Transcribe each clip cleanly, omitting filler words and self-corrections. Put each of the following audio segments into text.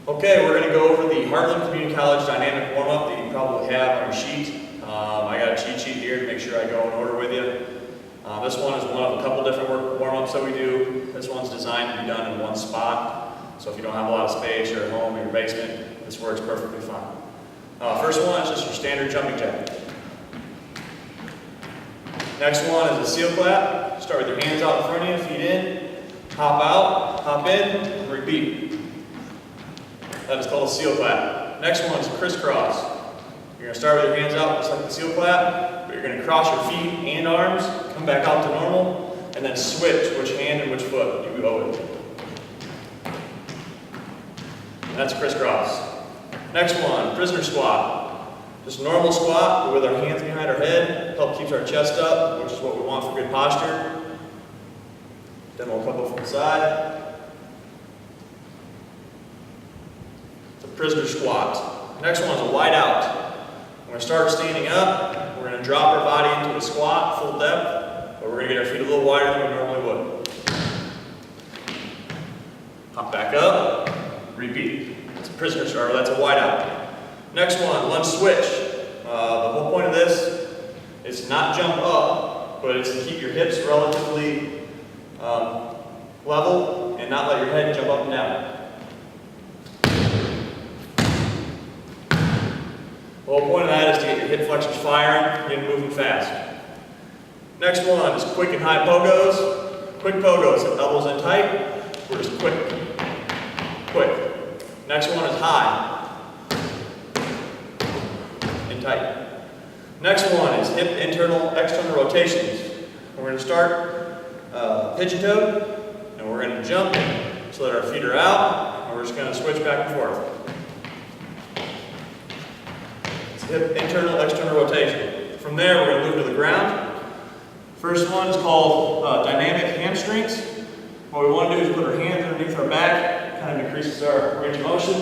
Okay, we're going to go over the Heartland Community College dynamic warm-up that you probably have on your sheet. I got a cheat sheet here to make sure I go in order with you. This one is one of a couple different warm-ups that we do. This one's designed to be done in one spot. So if you don't have a lot of space, you're at home in your basement, this works perfectly fine. First one is just your standard jumping jack. Next one is a seal clap. Start with your hands out in front of you, feet in, hop out, hop in, and repeat. That is called a seal clap. Next one is crisscross. You're going to start with your hands out just like the seal clap, but you're going to cross your feet and arms, come back out to normal, and then switch which hand and which foot you go with. And that's crisscross. Next one, prisoner squat. Just normal squat, but with our hands behind our head, help keeps our chest up, which is what we want for good posture. Then we'll couple from the side. Prisoner squat. Next one is a wide out. When we start standing up, we're going to drop our body into a squat, full depth, but we're going to get our feet a little wider than we normally would. Hop back up, repeat. That's a prisoner squat, that's a wide out. Next one, lunge switch. The whole point of this is to not jump up, but it's to keep your hips relatively level and not let your head jump up and down. The whole point of that is to get your hip flexors firing, get moving fast. Next one is quick and high pogos. Quick pogos, it doubles in tight. We're just quick. Next one is high and tight. Next one is hip internal, external rotations. We're going to start pigeon-toed, and we're going to jump so that our feet are out, and we're just going to switch back and forth. Hip internal, external rotation. From there, we're going to move to the ground. First one is called dynamic hamstrings. What we want to do is put our hands underneath our back, kind of increases our range of motion.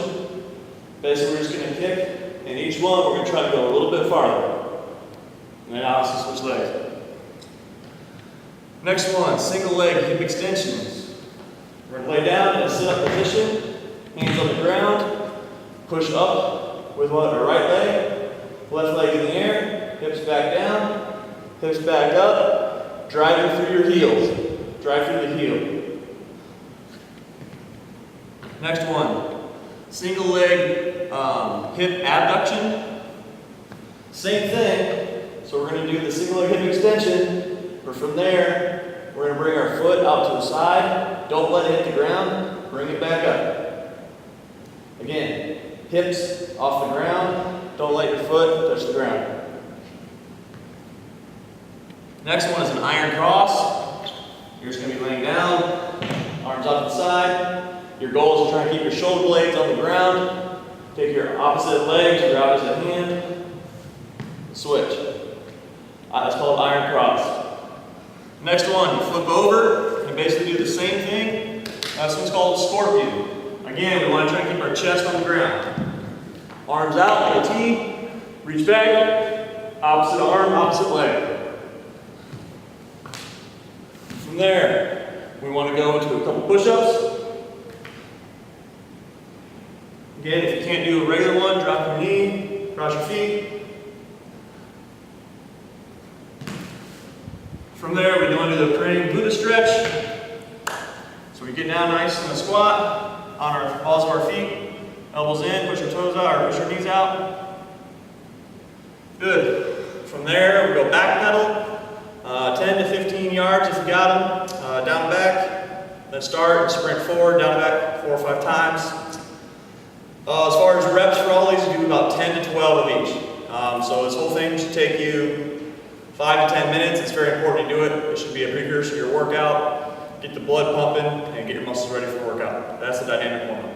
Basically, we're just going to kick, and each one we're going to try to go a little bit farther. And then obviously switch legs. Next one, single leg hip extensions. We're going to lay down in a sit-up position, hands on the ground, push up with our right leg. Left leg in the air, hips back down, hips back up, driving through your heels. Drive through the heel. Next one, single leg hip abduction. Same thing, so we're going to do the single leg hip extension, but from there, we're going to bring our foot out to the side. Don't let it hit the ground, bring it back up. Again, hips off the ground. Don't let your foot touch the ground. Next one is an iron cross. You're just going to be laying down, arms out to the side. Your goal is to try and keep your shoulder blades on the ground. Take your opposite leg to your opposite hand. Switch. That's called iron cross. Next one, you flip over and basically do the same thing. This one's called scorpion. Again, we want to try and keep our chest on the ground. Arms out like a T, reach back, opposite arm, opposite leg. From there, we want to go into a couple push-ups. Again, if you can't do a regular one, drop your knee, cross your feet. From there, we want to do the praying Buddha stretch. So we get down nice in the squat, on our balls of our feet. Elbows in, push your toes out, or push your knees out. Good. From there, we go back pedal, 10 to 15 yards if you got them, down and back. Then start and sprint forward, down and back 4 or 5 times. As far as reps for all these, you do about 10 to 12 of each. So this whole thing should take you 5 to 10 minutes. It's very important to do it. It should be a precursor to your workout. Get the blood pumping and get your muscles ready for workout. That's the dynamic warm-up.